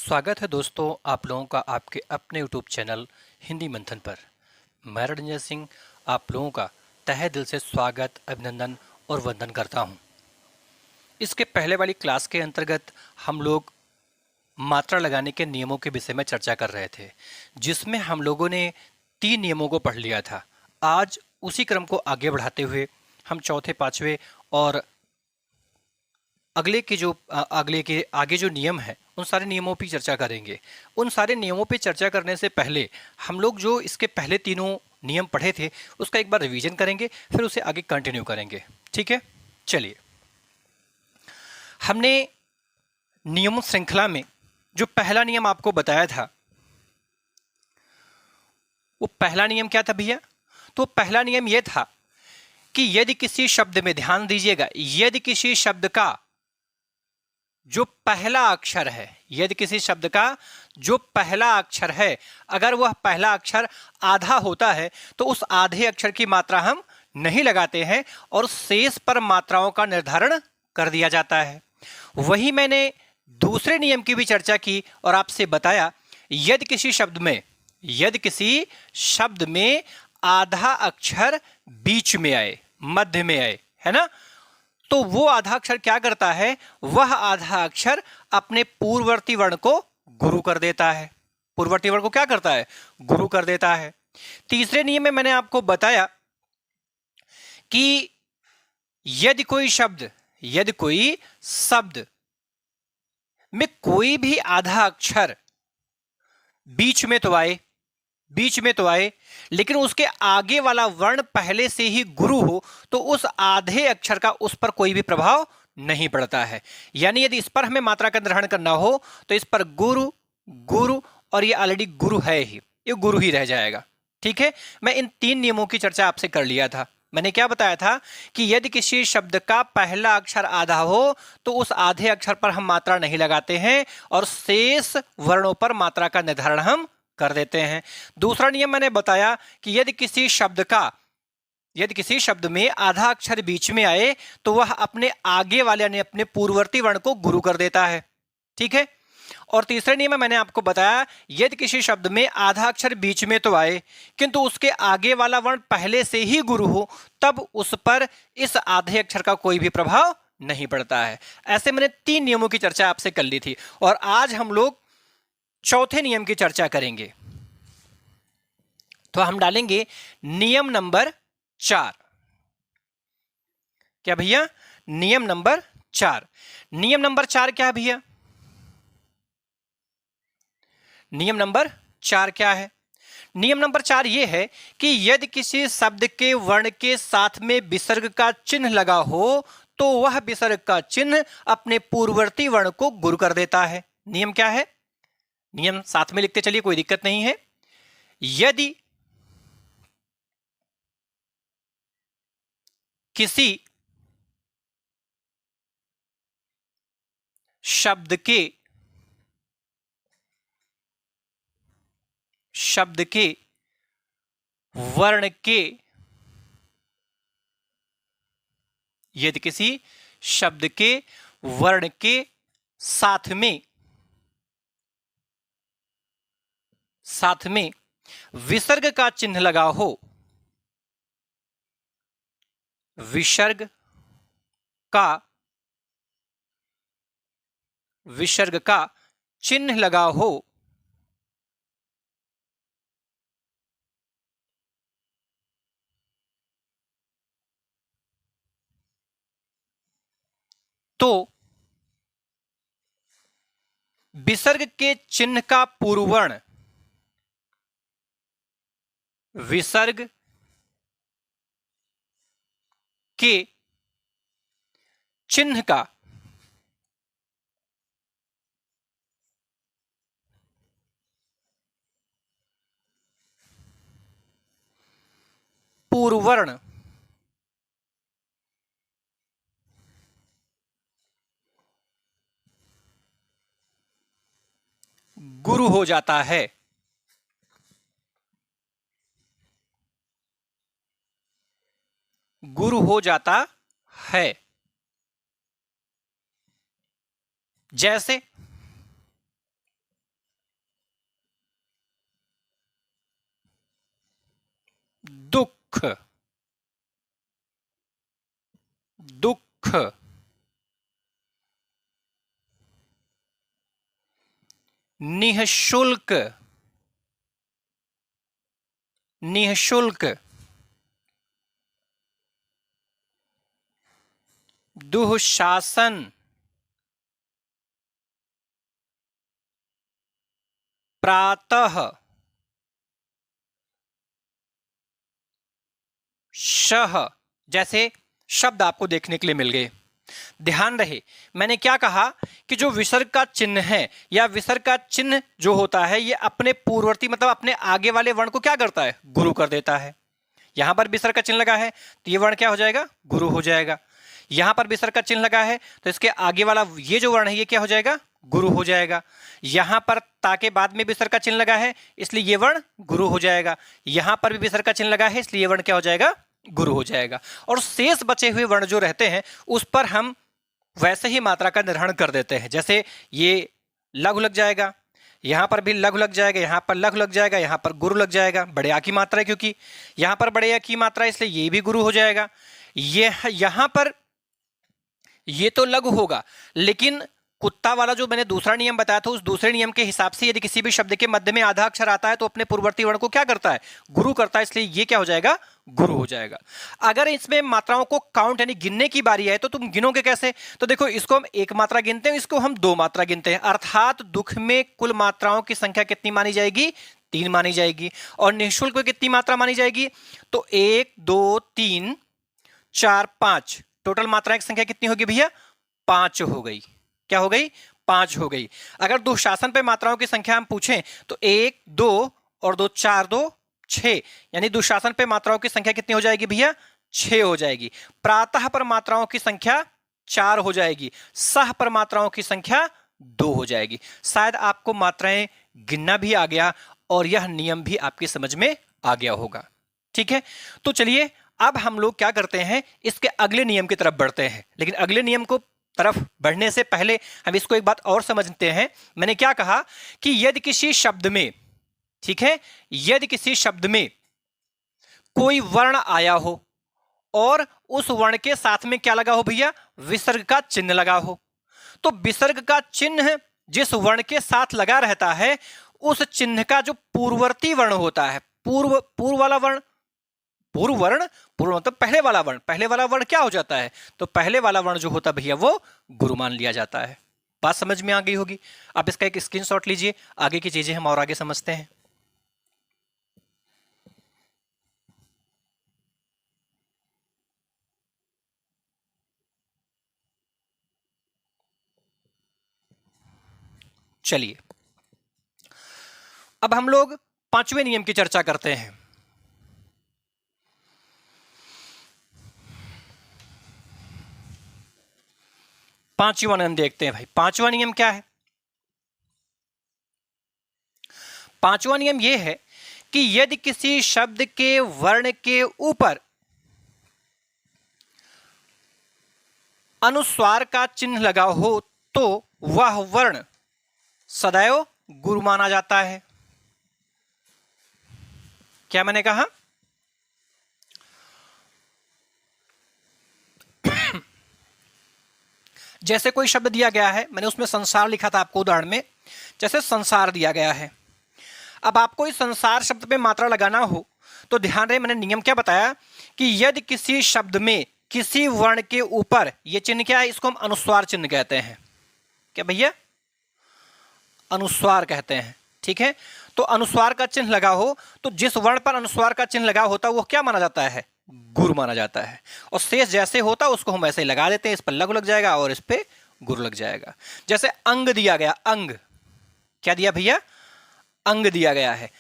स्वागत है दोस्तों आप लोगों का आपके अपने यूट्यूब चैनल हिंदी मंथन पर। मैं रणजय सिंह आप लोगों का तहे दिल से स्वागत, अभिनंदन और वंदन करता हूं। इसके पहले वाली क्लास के अंतर्गत हम लोग मात्रा लगाने के नियमों के विषय में चर्चा कर रहे थे, जिसमें हम लोगों ने 3 नियमों को पढ़ लिया था। आज उसी क्रम को आगे बढ़ाते हुए हम चौथे, पांचवें और अगले के आगे जो नियम है उन सारे नियमों पर चर्चा करेंगे। उन सारे नियमों पर चर्चा करने से पहले हम लोग जो इसके पहले तीनों नियम पढ़े थे उसका एक बार रिवीजन करेंगे, फिर उसे आगे कंटिन्यू करेंगे। ठीक है, चलिए। हमने नियम श्रृंखला में जो पहला नियम आपको बताया था, वो पहला नियम क्या था भैया? तो पहला नियम यह था कि यदि किसी शब्द में, ध्यान दीजिएगा, यदि किसी शब्द का जो पहला अक्षर है, यदि किसी शब्द का जो पहला अक्षर है, अगर वह पहला अक्षर आधा होता है तो उस आधे अक्षर की मात्रा हम नहीं लगाते हैं और शेष पर मात्राओं का निर्धारण कर दिया जाता है। वही मैंने दूसरे नियम की भी चर्चा की और आपसे बताया, यदि किसी शब्द में आधा अक्षर बीच में आए, मध्य में आए, है ना, तो वो आधा अक्षर क्या करता है? वह आधा अक्षर अपने पूर्ववर्ती वर्ण को गुरु कर देता है। पूर्ववर्ती वर्ण को क्या करता है? गुरु कर देता है। तीसरे नियम में मैंने आपको बताया कि यदि कोई शब्द में कोई भी आधा अक्षर बीच में तो आए लेकिन उसके आगे वाला वर्ण पहले से ही गुरु हो तो उस आधे अक्षर का उस पर कोई भी प्रभाव नहीं पड़ता है। यानी यदि इस पर हमें मात्रा का निर्धारण करना हो तो इस पर गुरु और ये ऑलरेडी गुरु है ही, ये गुरु ही रह जाएगा। ठीक है, मैं इन 3 नियमों की चर्चा आपसे कर लिया था। मैंने क्या बताया था कि यदि किसी शब्द का पहला अक्षर आधा हो तो उस आधे अक्षर पर हम मात्रा नहीं लगाते हैं और शेष वर्णों पर मात्रा का निर्धारण हम कर देते हैं। दूसरा नियम मैंने बताया कि यदि किसी शब्द में आधा अक्षर बीच में आए तो वह अपने आगे वाले यानी अपने पूर्ववर्ती वर्ण को गुरु कर देता है। ठीक है, और तीसरे नियम में मैंने आपको बताया, यदि किसी शब्द में आधा अक्षर बीच में तो आए किंतु उसके आगे वाला वर्ण पहले से ही गुरु हो तब उस पर इस आधे अक्षर का कोई भी प्रभाव नहीं पड़ता है। ऐसे मैंने 3 नियमों की चर्चा आपसे कर ली थी और आज हम लोग चौथे नियम की चर्चा करेंगे। तो हम डालेंगे नियम नंबर 4। क्या भैया? नियम नंबर 4। नियम नंबर 4 क्या है भैया? नियम नंबर 4 क्या है? नियम नंबर 4 यह है कि यदि किसी शब्द के वर्ण के साथ में विसर्ग का चिन्ह लगा हो तो वह विसर्ग का चिन्ह अपने पूर्ववर्ती वर्ण को गुरु कर देता है। नियम क्या है? नियम साथ में लिखते चलिए, कोई दिक्कत नहीं है। यदि किसी शब्द के वर्ण के यदि किसी शब्द के वर्ण के साथ में विसर्ग का चिन्ह लगा हो, विसर्ग का चिन्ह लगा हो तो विसर्ग के चिन्ह का पूर्ववर्ण विसर्ग के चिन्ह का पूर्ववर्ण गुरु हो जाता है। गुरु हो जाता है। जैसे सुख, दुख, निःशुल्क, निःशुल्क, दुःशासन, प्रातः, शह जैसे शब्द आपको देखने के लिए मिल गए। ध्यान रहे मैंने क्या कहा कि जो विसर्ग का चिन्ह है या विसर्ग का चिन्ह जो होता है ये अपने पूर्ववर्ती मतलब अपने आगे वाले वर्ण को क्या करता है, गुरु कर देता है। यहां पर विसर्ग का चिन्ह लगा है तो ये वर्ण क्या हो जाएगा, गुरु हो जाएगा। यहां पर विसर्ग का चिन्ह लगा है तो इसके आगे वाला ये जो वर्ण है ये क्या हो जाएगा, गुरु हो जाएगा। यहां पर ता के बाद में विसर्ग का चिन्ह लगा है इसलिए ये वर्ण गुरु हो जाएगा। यहां पर भी विसर्ग का चिन्ह लगा है इसलिए ये वर्ण क्या हो जाएगा, गुरु हो जाएगा। और शेष बचे हुए वर्ण जो रहते हैं उस पर हम वैसे ही मात्रा का निर्धारण कर देते हैं। जैसे ये लघु लग जाएगा, यहां पर भी लघु लग जाएगा, यहां पर लघु लग जाएगा, यहां पर गुरु लग जाएगा। बड़े आ की मात्रा है क्योंकि यहां पर बड़े आ की मात्रा है इसलिए ये भी गुरु हो जाएगा। ये यहां पर ये तो लघु होगा लेकिन कुत्ता वाला जो मैंने दूसरा नियम बताया था उस दूसरे नियम के हिसाब से यदि किसी भी शब्द के मध्य में आधा अक्षर आता है तो अपने पूर्ववर्ती वर्ण को क्या करता है, गुरु करता है, इसलिए ये क्या हो जाएगा, गुरु हो जाएगा। अगर इसमें मात्राओं को काउंट यानी गिनने की बारी है तो तुम गिनोगे कैसे, तो देखो इसको हम एक मात्रा गिनते हैं, इसको हम दो मात्रा गिनते हैं। अर्थात दुख में कुल मात्राओं की संख्या कितनी मानी जाएगी, 3 मानी जाएगी। और निःशुल्क में कितनी मात्रा मानी जाएगी, तो 1 2 3 4 5 टोटल मात्राएं की संख्या कितनी होगी भैया, 5 हो गई। क्या हो गई, 5 हो गई। अगर दुशासन पे मात्राओं की संख्या हम पूछें तो 1 2 और 2 4 2 6 यानी दुशासन पे मात्राओं की संख्या कितनी हो जाएगी भैया, 6 हो जाएगी। प्रातः पर मात्राओं की संख्या 4 हो जाएगी, सह पर मात्राओं की संख्या 2 हो जाएगी। शायद आपको मात्राएं गिनना भी आ गया और यह नियम भी आपकी समझ में आ गया होगा। ठीक है, तो चलिए अब हम लोग क्या करते हैं, इसके अगले नियम की तरफ बढ़ते हैं। लेकिन अगले नियम को तरफ बढ़ने से पहले हम इसको एक बात और समझते हैं। मैंने क्या कहा कि यदि किसी शब्द में, ठीक है, यदि किसी शब्द में कोई वर्ण आया हो और उस वर्ण के साथ में क्या लगा हो भैया, विसर्ग का चिन्ह लगा हो, तो विसर्ग का चिन्ह जिस वर्ण के साथ लगा रहता है उस चिन्ह का जो पूर्ववर्ती वर्ण होता है, पूर्व वाला वर्ण, पूर्व मतलब पहले वाला वर्ण, पहले वाला वर्ण क्या हो जाता है, तो पहले वाला वर्ण जो होता है भैया वो गुरु मान लिया जाता है। बात समझ में आ गई होगी। आप इसका एक स्क्रीनशॉट लीजिए, आगे की चीजें हम और आगे समझते हैं। चलिए अब हम लोग पांचवें नियम की चर्चा करते हैं। पांचवा नियम देखते हैं भाई। पांचवा नियम क्या है, पांचवा नियम यह है कि यदि किसी शब्द के वर्ण के ऊपर अनुस्वार का चिन्ह लगा हो तो वह वर्ण सदैव गुरु माना जाता है। क्या मैंने कहा, जैसे कोई शब्द दिया गया है, मैंने उसमें संसार लिखा था आपको उदाहरण में, जैसे संसार दिया गया है। अब आपको इस संसार शब्द पे मात्रा लगाना हो तो ध्यान रहे मैंने नियम क्या बताया कि यदि किसी शब्द में किसी वर्ण के ऊपर, ये चिन्ह क्या है, इसको हम अनुस्वार चिन्ह कहते हैं। क्या भैया, अनुस्वार कहते हैं। ठीक है, तो अनुस्वार का चिन्ह लगा हो तो जिस वर्ण पर अनुस्वार का चिन्ह लगा होता है वो क्या माना जाता है, गुरु माना जाता है। और शेष जैसे होता है उसको हम ऐसे ही लगा देते हैं, इस पर लघु लग जाएगा और इस पे गुरु लग जाएगा। जैसे अंग दिया गया, अंग क्या दिया भैया, अंग दिया गया है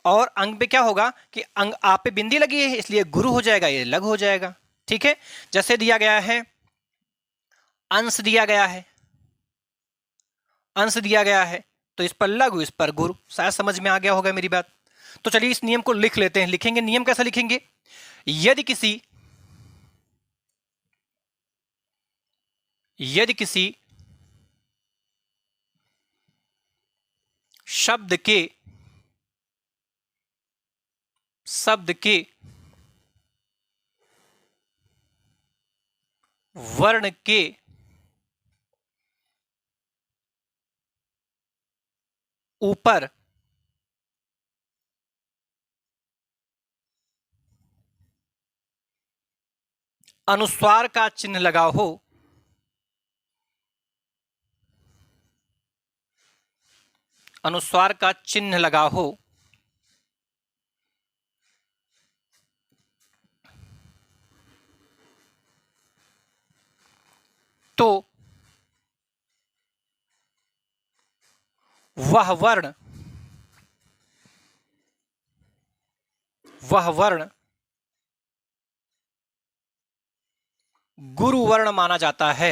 और अंग पे क्या होगा कि अंग आप पे बिंदी लगी है इसलिए गुरु हो जाएगा, ये लघु हो जाएगा। ठीक है, जैसे दिया गया है अंश, दिया गया है अंश, दिया गया है तो इस पर लघु इस पर गुरु। शायद समझ में आ गया होगा मेरी बात। तो चलिए इस नियम को लिख लेते हैं। लिखेंगे नियम कैसा लिखेंगे, यदि किसी शब्द के वर्ण के ऊपर अनुस्वार का चिन्ह लगा हो, अनुस्वार का चिन्ह लगा हो, तो वह वर्ण गुरु वर्ण माना जाता है।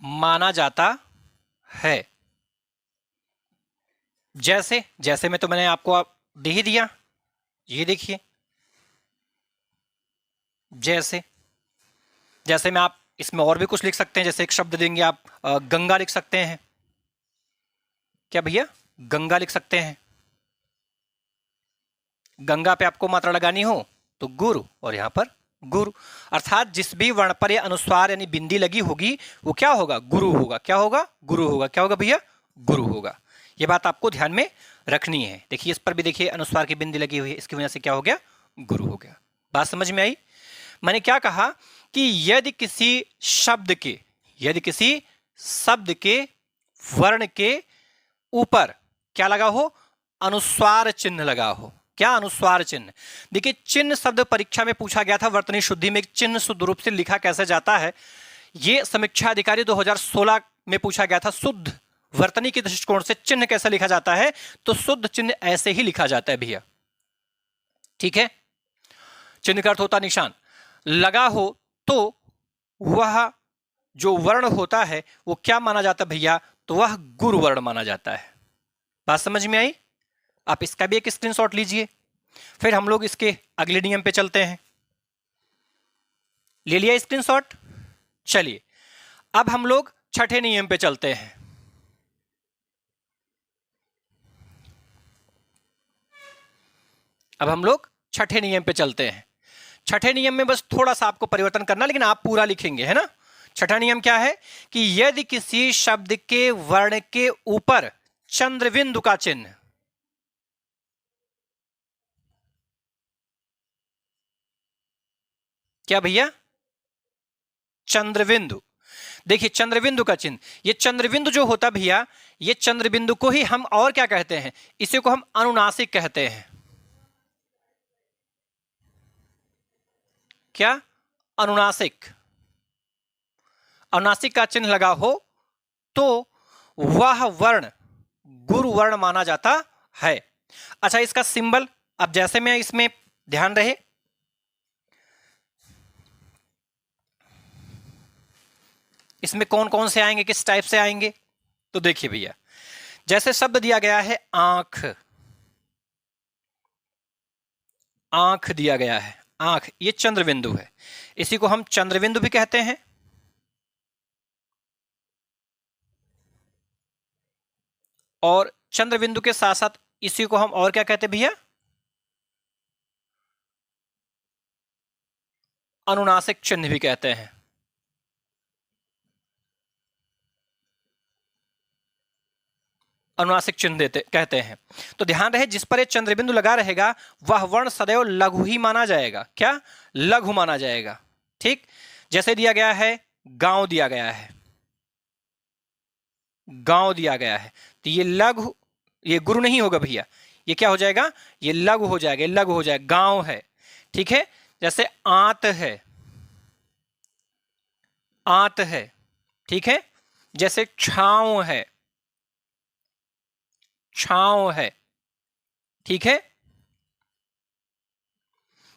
माना जाता है। जैसे जैसे में तो मैंने आपको दे ही दिया, ये देखिए, जैसे जैसे में आप इसमें और भी कुछ लिख सकते हैं। जैसे एक शब्द देंगे आप, गंगा लिख सकते हैं। क्या भैया, गंगा लिख सकते हैं। गंगा पे आपको मात्रा लगानी हो तो गुरु, और यहां पर गुरु, अर्थात जिस भी वर्ण पर यह अनुस्वार यानी बिंदी लगी होगी वो क्या होगा, गुरु होगा। क्या होगा, गुरु होगा। क्या होगा भैया, गुरु होगा। यह बात आपको ध्यान में रखनी है। देखिए इस पर भी देखिए अनुस्वार की बिंदी लगी हुई है, इसकी वजह से क्या हो गया, गुरु हो गया। बात समझ में आई। मैंने क्या कहा कि यदि किसी शब्द के वर्ण के ऊपर क्या लगा हो, अनुस्वार चिन्ह लगा हो। क्या, अनुस्वार चिन्ह। देखिए चिन्ह शब्द परीक्षा में पूछा गया था, वर्तनी शुद्धि में चिन्ह शुद्ध रूप से लिखा कैसे जाता है, यह समीक्षा अधिकारी 2016 में पूछा गया था। शुद्ध वर्तनी के दृष्टिकोण से चिन्ह कैसे लिखा जाता है, तो शुद्ध चिन्ह ऐसे ही लिखा जाता है भैया। ठीक है, चिन्ह का अर्थ होता निशान। लगा हो तो वह जो वर्ण होता है वो क्या माना जाता है भैया, तो वह गुरु वर्ण माना जाता है। बात समझ में आई। आप इसका भी एक स्क्रीनशॉट लीजिए। फिर हम लोग इसके अगले नियम पे चलते हैं। ले लिया स्क्रीनशॉट। चलिए अब हम लोग छठे नियम पे चलते हैं। अब हम लोग छठे नियम पे चलते हैं। छठे नियम में बस थोड़ा सा आपको परिवर्तन करना, लेकिन आप पूरा लिखेंगे, है ना। छठा नियम क्या है कि यदि किसी शब्द के वर्ण के ऊपर चंद्रबिंदु का चिन्ह, क्या भैया, चंद्रबिंदु। देखिए चंद्रबिंदु का चिन्ह, ये चंद्रबिंदु जो होता भैया, ये चंद्रबिंदु को ही हम और क्या कहते हैं, इसी को हम अनुनासिक कहते हैं। क्या, अनुनासिक। अनुनासिक का चिन्ह लगा हो तो वह वर्ण गुरु वर्ण माना जाता है। अच्छा इसका सिंबल, अब जैसे मैं इसमें ध्यान रहे, इसमें कौन कौन से आएंगे, किस टाइप से आएंगे, तो देखिए भैया, जैसे शब्द दिया गया है आंख, आंख दिया गया है, आंख, ये चंद्रबिंदु है, इसी को हम चंद्रबिंदु भी कहते हैं। और चंद्रबिंदु के साथ साथ इसी को हम और क्या कहते हैं भैया, अनुनासिक चिन्ह भी कहते हैं। अनुनासिक चिन्ह देते कहते हैं। तो ध्यान रहे जिस पर ये चंद्रबिंदु लगा रहेगा वह वर्ण सदैव लघु ही माना जाएगा। क्या, लघु माना जाएगा। ठीक, जैसे दिया गया है गांव, दिया गया है गांव, दिया गया है, तो ये लघु, ये गुरु नहीं होगा भैया, ये क्या हो जाएगा, ये लघु हो जाएगा, लघु हो जाएगा। गांव है, ठीक है। जैसे आंत है, आंत है, ठीक है। जैसे छांव है, छांव है, ठीक है।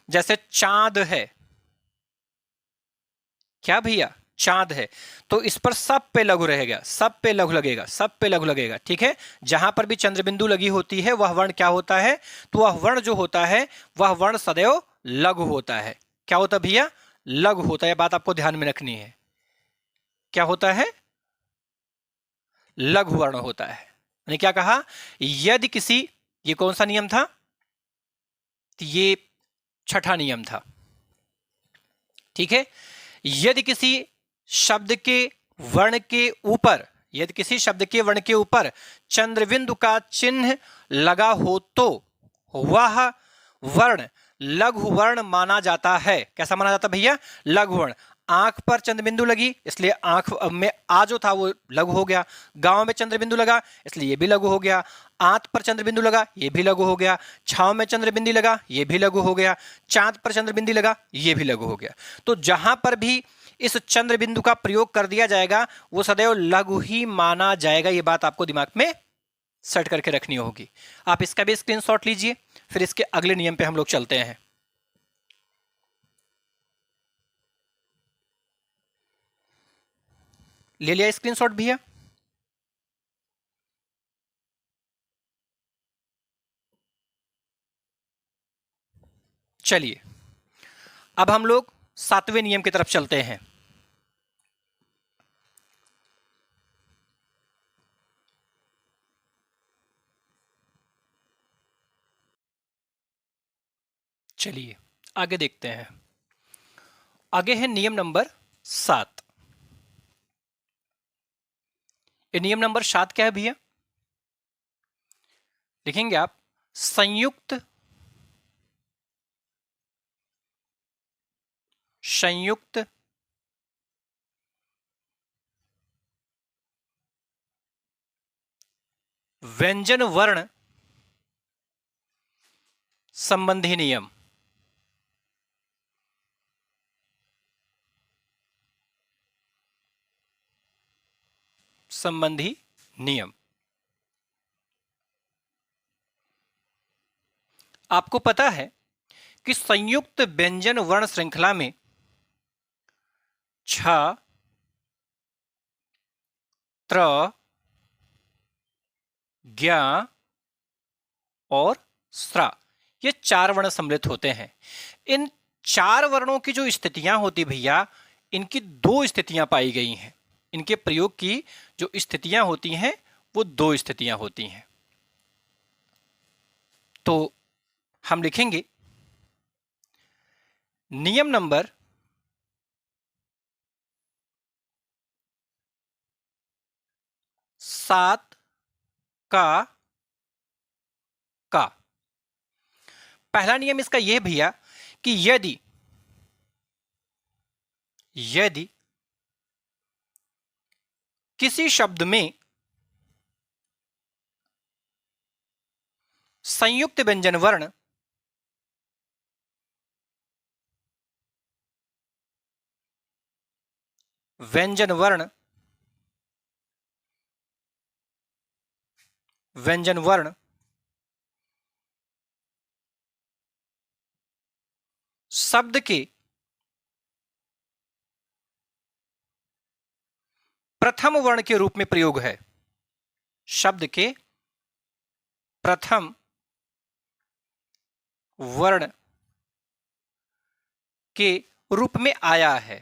जैसे चांद है, क्या भैया, चांद है, तो इस पर सब पे लघु रहेगा, सब पे लघु लगेगा, सब पे लघु लगेगा, ठीक है। जहां पर भी चंद्रबिंदु लगी होती है वह वर्ण क्या होता है, तो वह वर्ण जो होता है वह वर्ण सदैव लघु होता है। क्या होता है भैया, लघु होता है। बात आपको ध्यान में रखनी है, क्या होता है, लघु वर्ण होता है। मैंने क्या कहा, यदि किसी ये कौन सा नियम था? तो ये छठा नियम था। ठीक है। यदि किसी शब्द के वर्ण के ऊपर, यदि किसी शब्द के वर्ण के ऊपर चंद्रबिंदु का चिन्ह लगा हो तो वह वर्ण लघु वर्ण माना जाता है। कैसा माना जाता है भैया? लघु वर्ण। आंख पर चंद्रबिंदु लगी इसलिए आंख में आ जो था वो लघु हो गया। गांव में चंद्रबिंदु लगा इसलिए ये भी लघु हो गया। आंत पर चंद्रबिंदु लगा ये भी लघु हो गया। छाव में चंद्रबिंदु लगा ये भी लघु हो गया। चांद पर चंद्रबिंदु लगा ये भी लघु हो गया। तो जहां पर भी इस चंद्रबिंदु का प्रयोग कर दिया जाएगा वो सदैव लघु ही माना जाएगा। ये बात आपको दिमाग में सेट करके रखनी होगी। आप इसका भी स्क्रीनशॉट लीजिए, फिर इसके अगले नियम पे हम लोग चलते हैं। ले लिया स्क्रीनशॉट भैया? चलिए अब हम लोग सातवें नियम की तरफ चलते हैं। चलिए आगे देखते हैं। आगे है नियम नंबर 7। ये नियम नंबर 7 क्या है भैया? लिखेंगे आप संयुक्त संयुक्त व्यंजन वर्ण संबंधी नियम। संबंधी नियम। आपको पता है कि संयुक्त व्यंजन वर्ण श्रृंखला में छ, त्र, ज्ञ और स्रा ये 4 वर्ण सम्मिलित होते हैं। इन 4 वर्णों की जो स्थितियां होती भैया, इनकी 2 स्थितियां पाई गई हैं। इनके प्रयोग की जो स्थितियां होती हैं वो 2 स्थितियां होती हैं। तो हम लिखेंगे नियम नंबर 7 का पहला नियम इसका यह भैया कि यदि किसी शब्द में संयुक्त व्यंजन वर्ण व्यंजन वर्ण व्यंजन वर्ण शब्द के प्रथम वर्ण के रूप में प्रयोग है, शब्द के प्रथम वर्ण के रूप में आया है,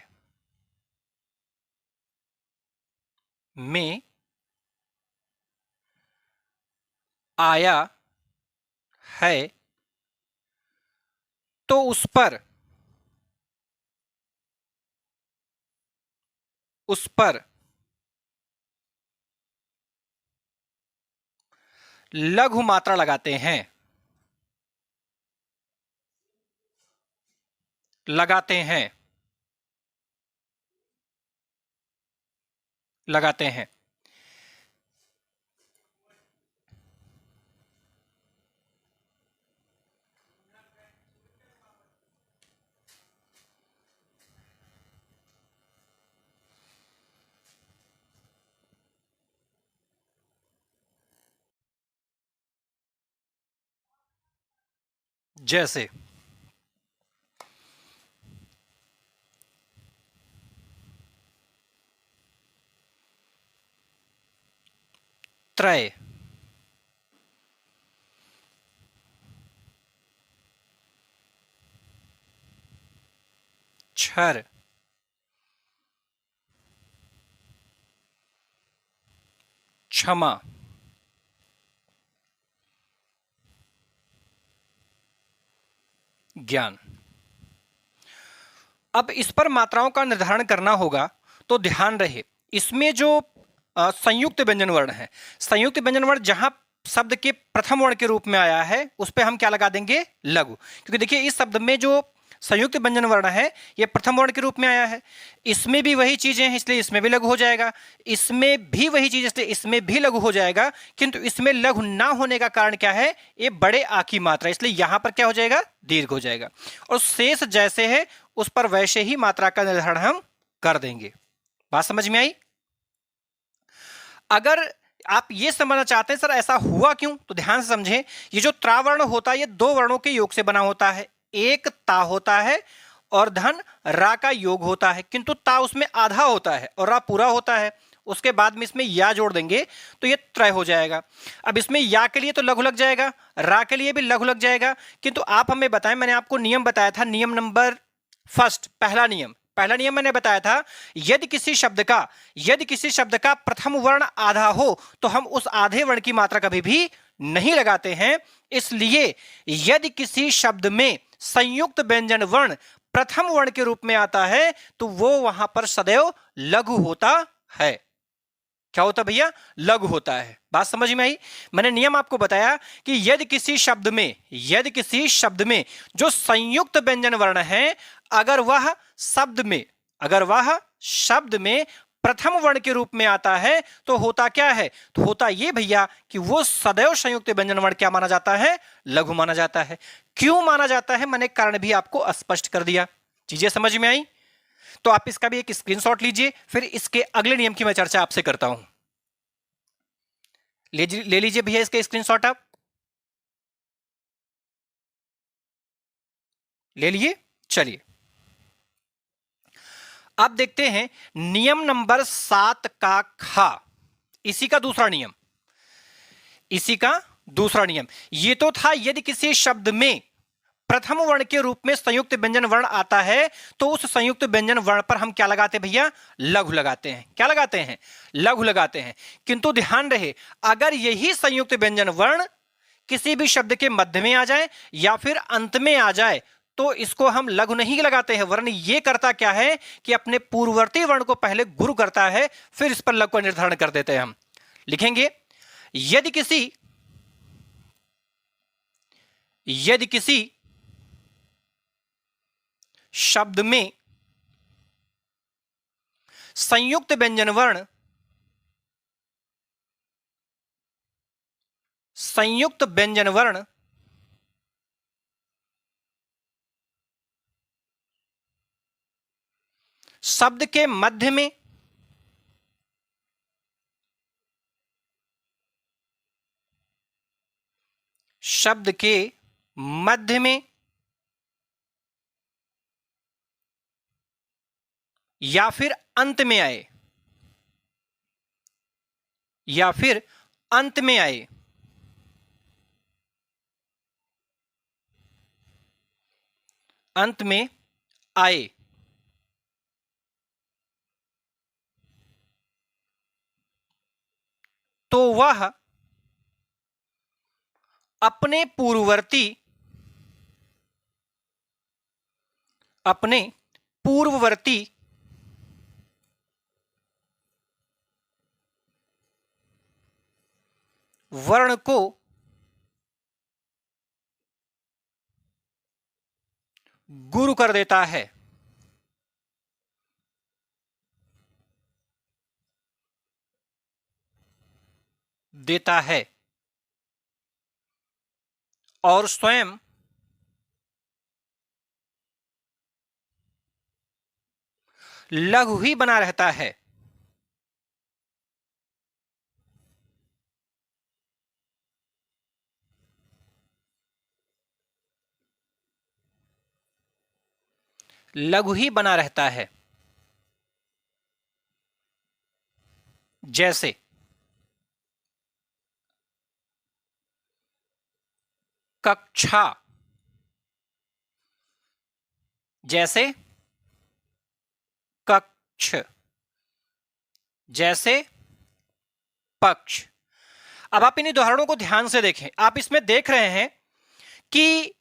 में आया है, तो उस पर लघु मात्रा लगाते हैं, लगाते हैं, लगाते हैं। जैसे त्रय, क्षर, क्षमा, ज्ञान। अब इस पर मात्राओं का निर्धारण करना होगा, तो ध्यान रहे इसमें जो संयुक्त व्यंजन वर्ण है, संयुक्त व्यंजन वर्ण जहां शब्द के प्रथम वर्ण के रूप में आया है उस पे हम क्या लगा देंगे, लघु। क्योंकि देखिए इस शब्द में जो संयुक्त व्यंजन वर्ण है ये प्रथम वर्ण के रूप में आया है, इसमें भी वही चीजें हैं इसलिए इसमें भी लघु हो जाएगा, इसमें भी वही चीज इसलिए इसमें भी लघु हो जाएगा। किंतु इसमें लघु ना होने का कारण क्या है, ये बड़े आ की मात्रा, इसलिए यहां पर क्या हो जाएगा, दीर्घ हो जाएगा। और शेष जैसे है उस पर वैसे ही मात्रा का निर्धारण हम कर देंगे। बात समझ में आई? अगर आप ये समझना चाहते हैं सर ऐसा हुआ क्यों, तो ध्यान से समझें। ये जो त्रावर्ण होता है ये दो वर्णों के योग से बना होता है, एक ता होता है और धन रा का योग होता है, किंतु ता उसमें आधा होता है और रा पूरा होता है। उसके बाद में इसमें या जोड़ देंगे तो ये त्रय हो जाएगा। अब इसमें या के लिए तो लघु लग जाएगा, रा के लिए भी लघु लग जाएगा, किंतु आप हमें बताएं, मैंने आपको नियम बताया था, नियम नंबर फर्स्ट, पहला नियम मैंने बताया था, यदि किसी शब्द का प्रथम वर्ण आधा हो तो हम उस आधे वर्ण की मात्रा कभी भी नहीं लगाते हैं। इसलिए यदि किसी शब्द में संयुक्त व्यंजन वर्ण प्रथम वर्ण के रूप में आता है तो वो वहां पर सदैव लघु होता है। क्या होता भैया, लघु होता है। बात समझ में आई? मैंने नियम आपको बताया कि यदि किसी शब्द में जो संयुक्त व्यंजन वर्ण है अगर वह शब्द में प्रथम वर्ण के रूप में आता है तो होता क्या है, तो होता ये भैया कि वो सदैव संयुक्त व्यंजन वर्ण क्या माना जाता है, लघु माना जाता है। क्यों माना जाता है मैंने कारण भी आपको स्पष्ट कर दिया। चीजें समझ में आई? तो आप इसका भी एक स्क्रीनशॉट लीजिए, फिर इसके अगले नियम की मैं चर्चा आपसे करता हूं। ले लीजिए भैया इसका स्क्रीनशॉट, आप ले लिए। चलिए अब देखते हैं नियम नंबर 7 का खा, इसी का दूसरा नियम। ये तो था यदि किसी शब्द में प्रथम वर्ण के रूप में संयुक्त व्यंजन वर्ण आता है तो उस संयुक्त व्यंजन वर्ण पर हम क्या लगाते हैं भैया, लघु लगाते हैं। क्या लगाते हैं, लघु लगाते हैं। किंतु ध्यान रहे अगर यही संयुक्त व्यंजन वर्ण किसी भी शब्द के मध्य में आ जाए या फिर अंत में आ जाए तो इसको हम लघु नहीं लगाते हैं, वर्ण ये करता क्या है कि अपने पूर्ववर्ती वर्ण को पहले गुरु करता है, फिर इस पर लघु का निर्धारण कर देते हैं। हम लिखेंगे यदि किसी शब्द में संयुक्त व्यंजन वर्ण शब्द के मध्य में या फिर अंत में आए तो वह अपने पूर्ववर्ती वर्ण को गुरु कर देता है और स्वयं लघु ही बना रहता है। लघु ही बना रहता है। जैसे कक्षा, जैसे कक्ष, जैसे पक्ष। अब आप इन उदाहरणों को ध्यान से देखें। आप इसमें देख रहे हैं कि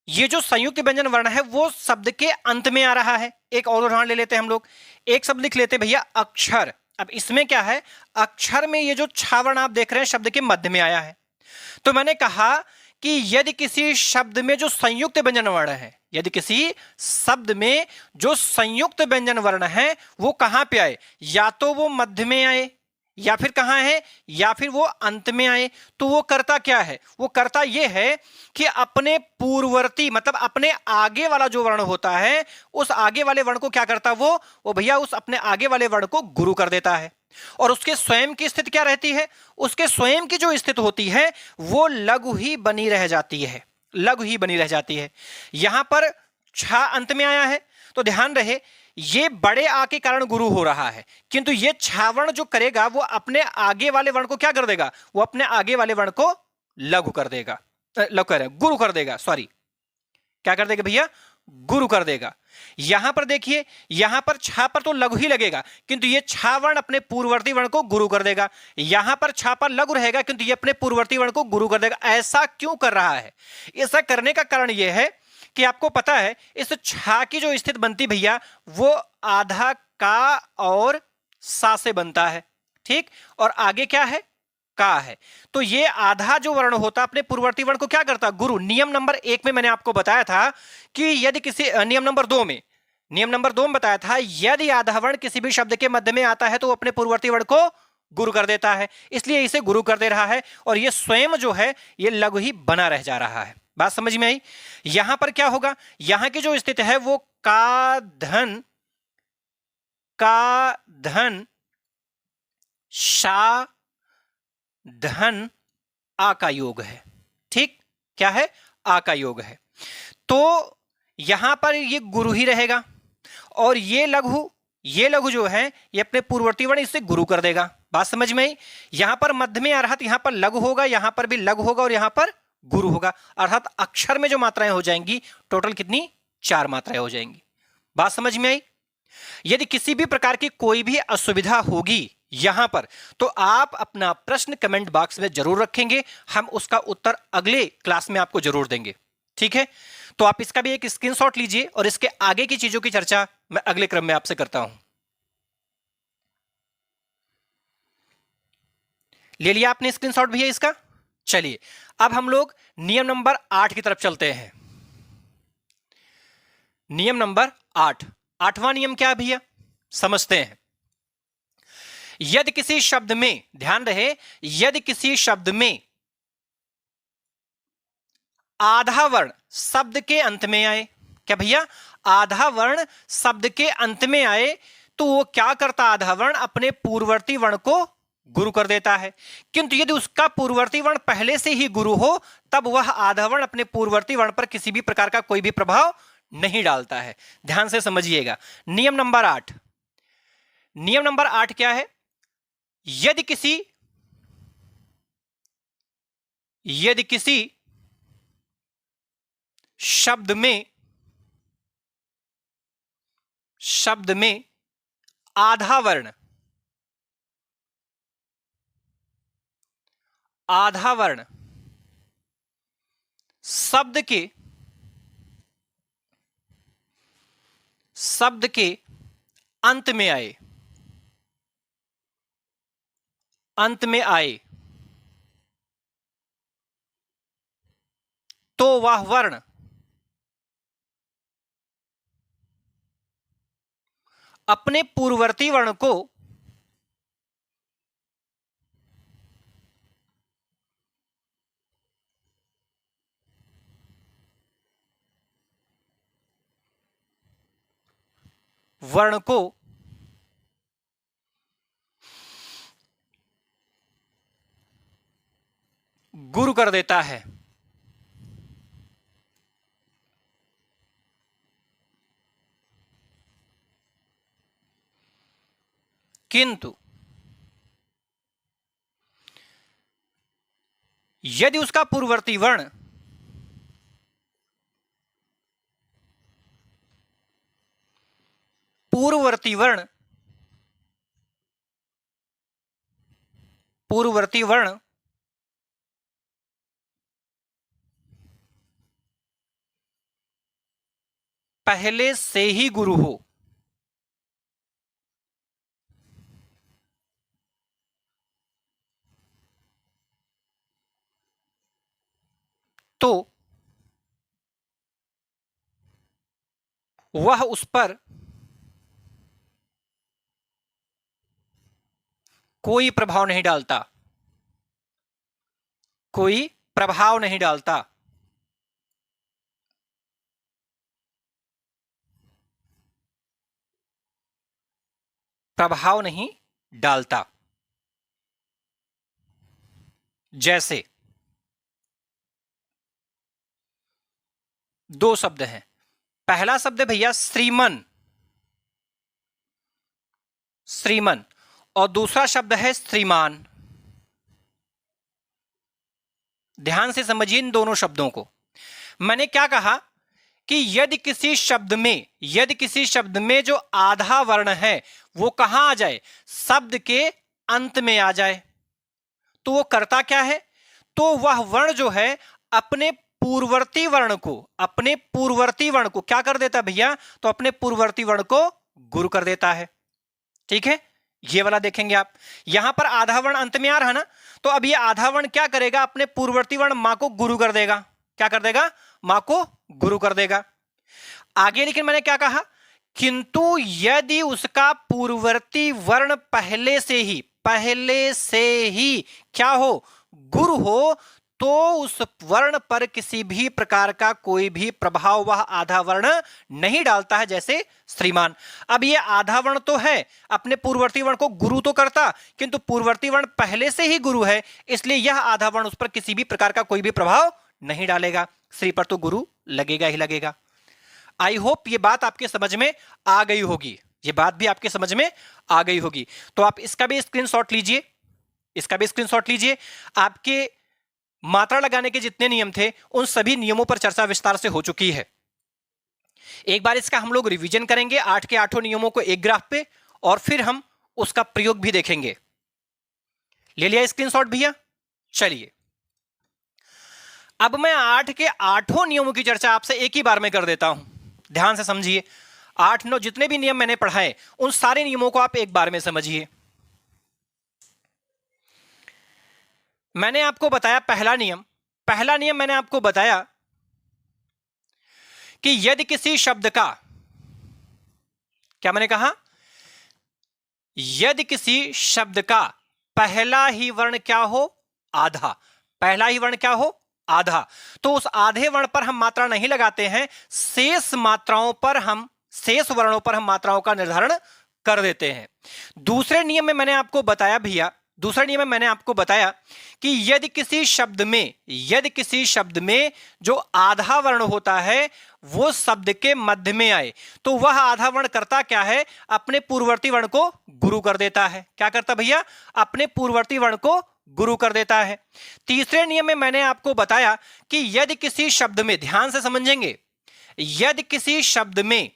ये जो संयुक्त व्यंजन वर्ण है वो शब्द के अंत में आ रहा है। एक और उदाहरण ले लेते हैं हम लोग, एक शब्द लिख लेते हैं भैया अक्षर। अब इसमें क्या है, अक्षर में ये जो छा वर्ण आप देख रहे हैं शब्द के मध्य में आया है। तो मैंने कहा कि यदि किसी शब्द में जो संयुक्त व्यंजन वर्ण है, यदि किसी शब्द में जो संयुक्त व्यंजन वर्ण है वो कहां पे आए, या तो वो मध्य में आए, या फिर कहां है, या फिर वो अंत में आए, तो वो करता क्या है, वो करता ये है कि अपने पूर्ववर्ती मतलब अपने आगे वाला जो वर्ण होता है उस आगे वाले वर्ण को क्या करता, वो भैया उस अपने आगे वाले वर्ण को गुरु कर देता है। और उसके स्वयं की स्थिति क्या रहती है, उसके स्वयं की जो स्थिति होती है वो लघु ही बनी रह जाती है, लघु ही बनी रह जाती है। यहां पर छा अंत में आया है तो ध्यान रहे ये बड़े आ के कारण गुरु हो रहा है, किंतु ये छावर्ण जो करेगा वो अपने आगे वाले वर्ण को क्या कर देगा, वो अपने आगे वाले वर्ण को लघु कर देगा, लघु कर गुरु कर देगा, सॉरी क्या कर देगा भैया, गुरु कर देगा। यहां पर देखिए यहां पर छा पर तो लघु ही लगेगा किंतु ये छा वर्ण अपने पूर्ववर्ती वर्ण को गुरु कर देगा। यहां पर छा पर लघु रहेगा किंतु ये अपने पूर्ववर्ती वर्ण को गुरु कर देगा। ऐसा क्यों कर रहा है, ऐसा करने का कारण यह है कि आपको पता है इस छा की जो स्थिति बनती भैया वो आधा का और सा से बनता है, ठीक, और आगे क्या है, का है। तो ये आधा जो वर्ण होता अपने पूर्ववर्ती वर्ण को क्या करता, गुरु। नियम नंबर 1 में मैंने आपको बताया था कि यदि किसी नियम नंबर 2 में, नियम नंबर 2 में बताया था यदि आधा वर्ण किसी भी शब्द के मध्य में आता है तो वो अपने पूर्ववर्ती वर्ण को गुरु कर देता है, इसलिए इसे गुरु कर दे रहा है और ये स्वयं जो है ये लघु ही बना रह जा रहा है। बात समझ में आई। यहां पर क्या होगा, यहां की जो स्थिति है वो का धन शा धन आ का योग है, ठीक, क्या है, आ का योग है। तो यहां पर ये गुरु ही रहेगा और ये लघु जो है ये अपने पूर्ववर्ती वर्ण इससे गुरु कर देगा। बात समझ में आई। यहां पर मध्य में आ रहा था, यहां पर लघु होगा, यहां पर भी लघु होगा और यहां पर गुरु होगा, अर्थात अक्षर में जो मात्राएं हो जाएंगी टोटल कितनी, 4 मात्राएं हो जाएंगी। बात समझ में आई। यदि किसी भी प्रकार की कोई भी असुविधा होगी यहां पर तो आप अपना प्रश्न कमेंट बॉक्स में जरूर रखेंगे, हम उसका उत्तर अगले क्लास में आपको जरूर देंगे, ठीक है। तो आप इसका भी एक स्क्रीनशॉट लीजिए और इसके आगे की चीजों की चर्चा मैं अगले क्रम में आपसे करता हूं। ले लिया आपने स्क्रीनशॉट भैया इसका। चलिए अब हम लोग नियम नंबर 8 की तरफ चलते हैं। नियम नंबर 8, 8वां नियम क्या है भैया, समझते हैं। यदि किसी शब्द में, ध्यान रहे, यदि किसी शब्द में आधा वर्ण शब्द के अंत में आए, क्या भैया, आधा वर्ण शब्द के अंत में आए तो वो क्या करता, आधा वर्ण अपने पूर्ववर्ती वर्ण को गुरु कर देता है। किंतु यदि उसका पूर्ववर्ती वर्ण पहले से ही गुरु हो तब वह आधा वर्ण अपने पूर्ववर्ती वर्ण पर किसी भी प्रकार का कोई भी प्रभाव नहीं डालता है। ध्यान से समझिएगा। नियम नंबर 8, नियम नंबर 8 क्या है, यदि किसी शब्द में आधा वर्ण शब्द के अंत में आए तो वह वर्ण अपने पूर्ववर्ती वर्ण को गुरु कर देता है। किंतु यदि उसका पूर्ववर्ती वर्ण पहले से ही गुरु हो, तो वह उस पर कोई प्रभाव नहीं डालता, कोई प्रभाव नहीं डालता। प्रभाव नहीं डालता। जैसे दो शब्द हैं, पहला शब्द है भैया श्रीमन, श्रीमन, और दूसरा शब्द है श्रीमान। ध्यान से समझिए इन दोनों शब्दों को। मैंने क्या कहा कि यदि किसी शब्द में जो आधा वर्ण है वो कहां आ जाए, शब्द के अंत में आ जाए, तो वो करता क्या है, तो वह वर्ण जो है अपने पूर्ववर्ती वर्ण को क्या कर देता है भैया, तो अपने पूर्ववर्ती वर्ण को गुरु कर देता है। ठीक है, ये वाला देखेंगे आप, यहां पर आधा वर्ण अंत में आ रहा ना, तो अब ये आधा वर्ण क्या करेगा, अपने पूर्ववर्ती वर्ण मां को गुरु कर देगा। क्या कर देगा, मां को गुरु कर देगा। आगे लेकिन मैंने क्या कहा, किंतु यदि उसका पूर्ववर्ती वर्ण पहले से ही क्या हो, गुरु हो, तो उस वर्ण पर किसी भी प्रकार का कोई भी प्रभाव वह आधा वर्ण नहीं डालता है, जैसे श्रीमान। अब ये आधा वर्ण तो है, अपने पूर्ववर्ती वर्ण को गुरु तो करता, किंतु पूर्ववर्ती वर्ण पहले से ही गुरु है, इसलिए यह आधा वर्ण उस पर किसी भी प्रकार का कोई भी प्रभाव नहीं डालेगा। श्री पर तो गुरु लगेगा ही लगेगा। आई होप ये बात आपके समझ में आ गई होगी, ये बात भी आपके समझ में आ गई होगी। तो आप इसका भी स्क्रीनशॉट लीजिए, आपके मात्रा लगाने के जितने नियम थे उन सभी नियमों पर चर्चा विस्तार से हो चुकी है। एक बार इसका हम लोग रिवीजन करेंगे 8 के 8 नियमों को एक ग्राफ पे, और फिर हम उसका प्रयोग भी देखेंगे। ले लिया स्क्रीनशॉट भैया? चलिए अब मैं 8 के 8 नियमों की चर्चा आपसे एक ही बार में कर देता हूं। ध्यान से समझिए, 8-9 जितने भी नियम मैंने पढ़ाए उन सारे नियमों को आप एक बार में समझिए। मैंने आपको बताया पहला नियम मैंने आपको बताया कि यदि किसी शब्द का, क्या मैंने कहा, यदि किसी शब्द का पहला ही वर्ण क्या हो, आधा, पहला ही वर्ण क्या हो, आधा, तो उस आधे वर्ण पर हम मात्रा नहीं लगाते हैं, शेष वर्णों पर हम मात्राओं का निर्धारण कर देते हैं। दूसरे नियम में मैंने आपको बताया कि यदि किसी शब्द में जो आधा वर्ण होता है वो शब्द के मध्य में आए, तो वह आधा वर्ण करता क्या है, अपने पूर्ववर्ती वर्ण को गुरु कर देता है। क्या करता भैया, अपने पूर्ववर्ती वर्ण को गुरु कर देता है। तीसरे नियम में मैंने आपको बताया कि यदि किसी शब्द में, ध्यान से समझेंगे, यदि किसी शब्द में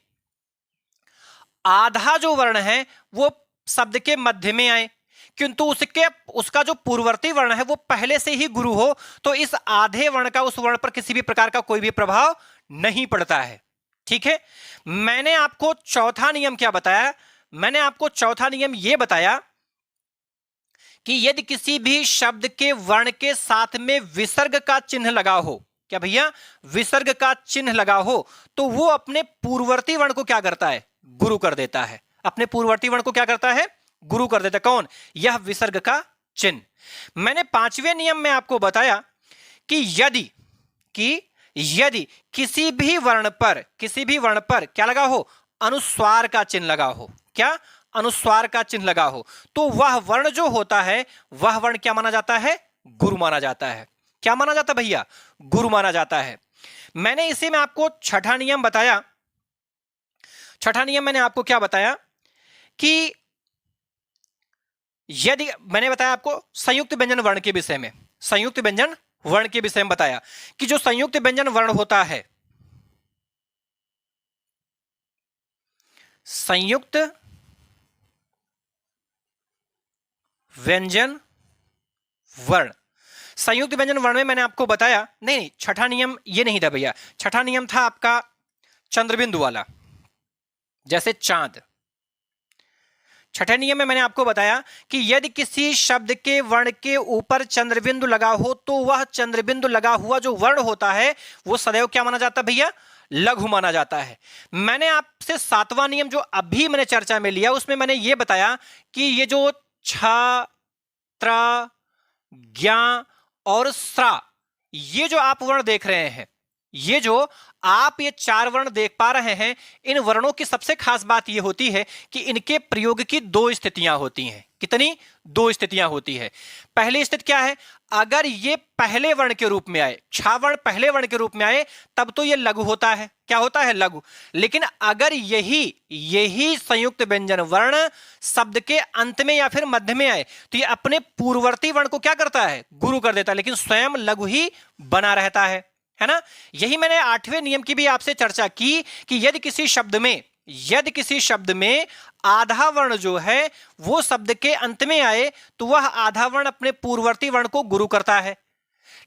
आधा जो वर्ण है वो शब्द के मध्य में आए, किंतु उसका जो पूर्ववर्ती वर्ण है वो पहले से ही गुरु हो, तो इस आधे वर्ण का उस वर्ण पर किसी भी प्रकार का कोई भी प्रभाव नहीं पड़ता है। ठीक है, मैंने आपको चौथा नियम क्या बताया, मैंने आपको चौथा नियम यह बताया कि यदि किसी भी शब्द के वर्ण के साथ में विसर्ग का चिन्ह लगा हो, क्या भैया, विसर्ग का चिन्ह लगा हो, तो वो अपने पूर्ववर्ती वर्ण को क्या करता है, गुरु कर देता है। अपने पूर्ववर्ती वर्ण को क्या करता है, गुरु कर देता है। कौन, यह विसर्ग का चिन्ह। मैंने पांचवें नियम में आपको बताया कि यदि किसी भी वर्ण पर क्या लगा हो, अनुस्वार का चिन्ह लगा हो, क्या, अनुस्वार का चिन्ह लगा हो, तो वह वर्ण जो होता है वह वर्ण क्या माना जाता है, गुरु माना जाता है। क्या माना जाता है भैया, गुरु माना जाता है। मैंने इसी में आपको छठा नियम बताया। छठा नियम मैंने आपको क्या बताया कि यदि, मैंने बताया आपको संयुक्त व्यंजन वर्ण के विषय में, संयुक्त व्यंजन वर्ण के विषय में बताया कि जो संयुक्त व्यंजन वर्ण होता है, संयुक्त व्यंजन वर्ण, संयुक्त व्यंजन वर्ण में मैंने आपको बताया, नहीं छठा नियम ये नहीं था भैया, छठा नियम था आपका चंद्रबिंदु वाला, जैसे चांद। छठे नियम में मैंने आपको बताया कि यदि किसी शब्द के वर्ण के ऊपर चंद्रबिंदु लगा हो तो वह चंद्रबिंदु लगा हुआ जो वर्ण होता है वो सदैव क्या माना जाता है भैया, लघु माना जाता है। मैंने आपसे सातवां नियम जो अभी मैंने चर्चा में लिया उसमें मैंने ये बताया कि ये जो छ, त्र, ज्ञा और स्रा, ये जो आप वर्ण देख रहे हैं, ये जो आप ये चार वर्ण देख पा रहे हैं, इन वर्णों की सबसे खास बात यह होती है कि इनके प्रयोग की दो स्थितियां होती हैं। कितनी? दो स्थितियां होती है। पहली स्थिति क्या है? अगर ये पहले वर्ण के रूप में आए, छा वर्ण पहले वर्ण के रूप में आए, तब तो ये लघु होता है। क्या होता है? लघु। लेकिन अगर यही संयुक्त व्यंजन वर्ण शब्द के अंत में या फिर मध्य में आए तो ये अपने पूर्ववर्ती वर्ण को क्या करता है? गुरु कर देता है, लेकिन स्वयं लघु ही बना रहता है ना। यही मैंने आठवें नियम की भी आपसे चर्चा की कि यदि किसी शब्द में आधा वर्ण जो है वो शब्द के अंत में आए तो वह आधा वर्ण अपने पूर्ववर्ती वर्ण को गुरु करता है।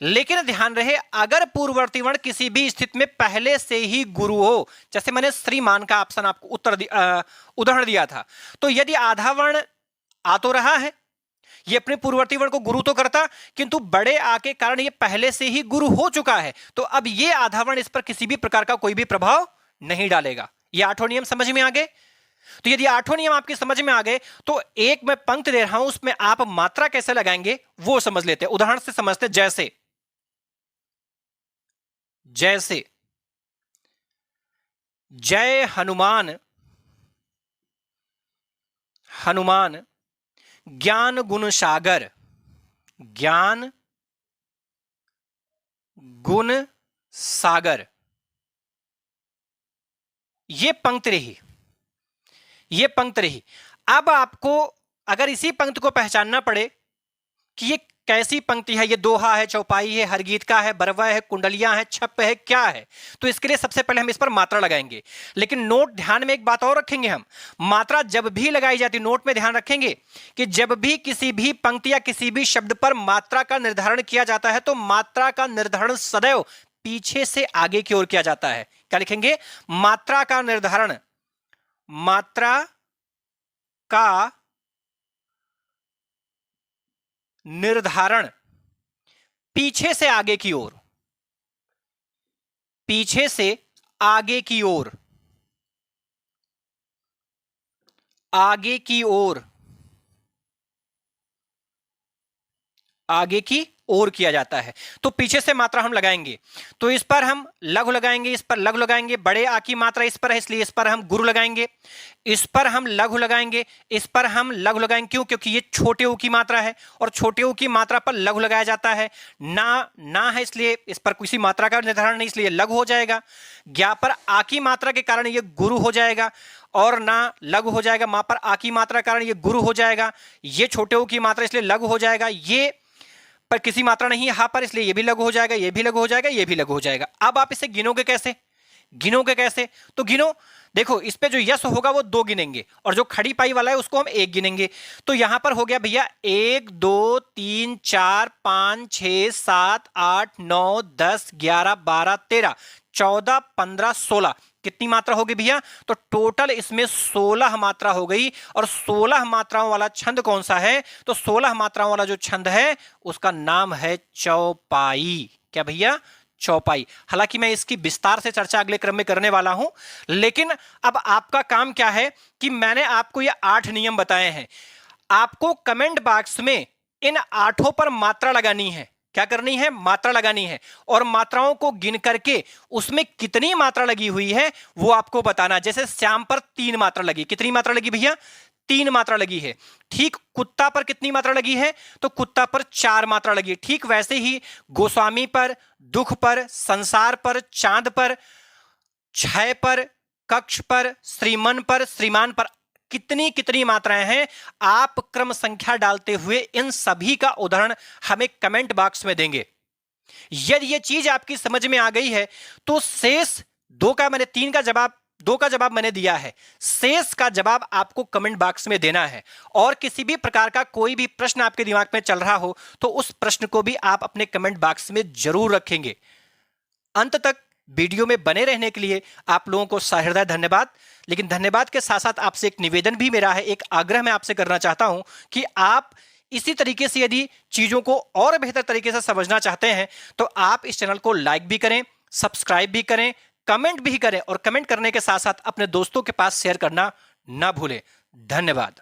लेकिन ध्यान रहे, अगर पूर्ववर्ती वर्ण किसी भी स्थिति में पहले से ही गुरु हो, जैसे मैंने श्रीमान का ऑप्शन आपको उदाहरण दिया था, तो यदि आधा वर्ण आ तो रहा है, ये अपने पूर्ववर्ती वर्ण को गुरु तो करता, किंतु बड़े आ के कारण ये पहले से ही गुरु हो चुका है, तो अब ये आधा वर्ण इस पर किसी भी प्रकार का कोई भी प्रभाव नहीं डालेगा। ये आठों नियम समझ में आ गए? तो यदि आठों नियम आपके समझ में आ गए तो एक मैं पंक्ति दे रहा हूं, उसमें आप मात्रा कैसे लगाएंगे वो समझ लेते हैं। उदाहरण से समझते, जैसे जय हनुमान ज्ञान गुण सागर, ज्ञान गुण सागर, ये पंक्ति रही। अब आपको अगर इसी पंक्ति को पहचानना पड़े कि ये कैसी पंक्ति है, ये दोहा है, चौपाई है, हरगीतका है, बरवा है, कुंडलियां है, छप है, क्या है, तो इसके लिए सबसे पहले हम इस पर मात्रा लगाएंगे। लेकिन नोट ध्यान में एक बात और रखेंगे, हम मात्रा जब भी लगाई जाती, नोट में ध्यान रखेंगे कि जब भी किसी भी पंक्ति या किसी भी शब्द पर मात्रा का निर्धारण किया जाता है तो मात्रा का निर्धारण सदैव पीछे से आगे की ओर किया जाता है। क्या लिखेंगे? मात्रा का निर्धारण पीछे से आगे की ओर, आगे की ओर किया जाता है। तो पीछे से मात्रा हम लगाएंगे, तो इस पर हम लघु लगाएंगे, इस पर लघु लगाएंगे, बड़े आ की मात्रा इस पर है इसलिए इस पर हम गुरु लगाएंगे, इस पर हम लघु लगाएंगे, इस पर हम लघु लगाएंगे। क्यों? क्योंकि ये छोटे ऊ की मात्रा है और छोटे ऊ की मात्रा पर लघु लगाया जाता है। ना है इसलिए इस पर किसी मात्रा का निर्धारण नहीं, इसलिए लघु हो जाएगा। ज्ञा पर आ की मात्रा के कारण ये गुरु हो जाएगा और ना लघु हो जाएगा। मां पर आ की मात्रा के कारण ये गुरु हो जाएगा। ये छोटे ऊ की मात्रा इसलिए लघु हो जाएगा। ये पर किसी मात्रा नहीं है हा पर, इसलिए ये भी लघु हो जाएगा, ये भी लघु हो जाएगा, ये भी लघु हो जाएगा। अब आप इसे गिनोगे कैसे? तो गिनो, देखो इस पे जो यस होगा वो 2 गिनेंगे और जो खड़ी पाई वाला है उसको हम 1 गिनेंगे। तो यहां पर हो गया भैया 1 2 3 4 5 6 7 8 9 10 11 12 13 14 15 16। कितनी मात्रा होगी भैया? तो टोटल इसमें 16 मात्रा हो गई। और 16 मात्राओं वाला छंद कौन सा है? तो 16 मात्राओं वाला जो छंद है उसका नाम है चौपाई। क्या भैया? चौपाई। हालांकि मैं इसकी विस्तार से चर्चा अगले क्रम में करने वाला हूं, लेकिन अब आपका काम क्या है कि मैंने आपको ये 8 नियम बताए हैं, आपको कमेंट बॉक्स में इन 8 पर मात्रा लगानी है। क्या करनी है? मात्रा लगानी है। और मात्राओं को गिन करके उसमें कितनी मात्रा लगी हुई है वो आपको बताना। जैसे श्याम पर 3 मात्रा लगी। कितनी मात्रा लगी भैया? 3 मात्रा लगी है। ठीक कुत्ता पर कितनी मात्रा लगी है? तो कुत्ता पर 4 मात्रा लगी है। ठीक वैसे ही गोस्वामी पर, दुख पर, संसार पर, चांद पर, क्षय पर, कक्ष पर, श्रीमान पर कितनी मात्राएं हैं, आप क्रम संख्या डालते हुए इन सभी का उदाहरण हमें कमेंट बॉक्स में देंगे। यदि यह चीज आपकी समझ में आ गई है तो शेष 2 का जवाब मैंने दिया है, शेष का जवाब आपको कमेंट बॉक्स में देना है। और किसी भी प्रकार का कोई भी प्रश्न आपके दिमाग में चल रहा हो तो उस प्रश्न को भी आप अपने कमेंट बॉक्स में जरूर रखेंगे। अंत तक वीडियो में बने रहने के लिए आप लोगों को सहृदय धन्यवाद। लेकिन धन्यवाद के साथ साथ आपसे एक निवेदन भी मेरा है, एक आग्रह मैं आपसे करना चाहता हूं कि आप इसी तरीके से यदि चीजों को और बेहतर तरीके से समझना चाहते हैं तो आप इस चैनल को लाइक भी करें, सब्सक्राइब भी करें, कमेंट भी करें और कमेंट करने के साथ साथ अपने दोस्तों के पास शेयर करना ना भूलें। धन्यवाद।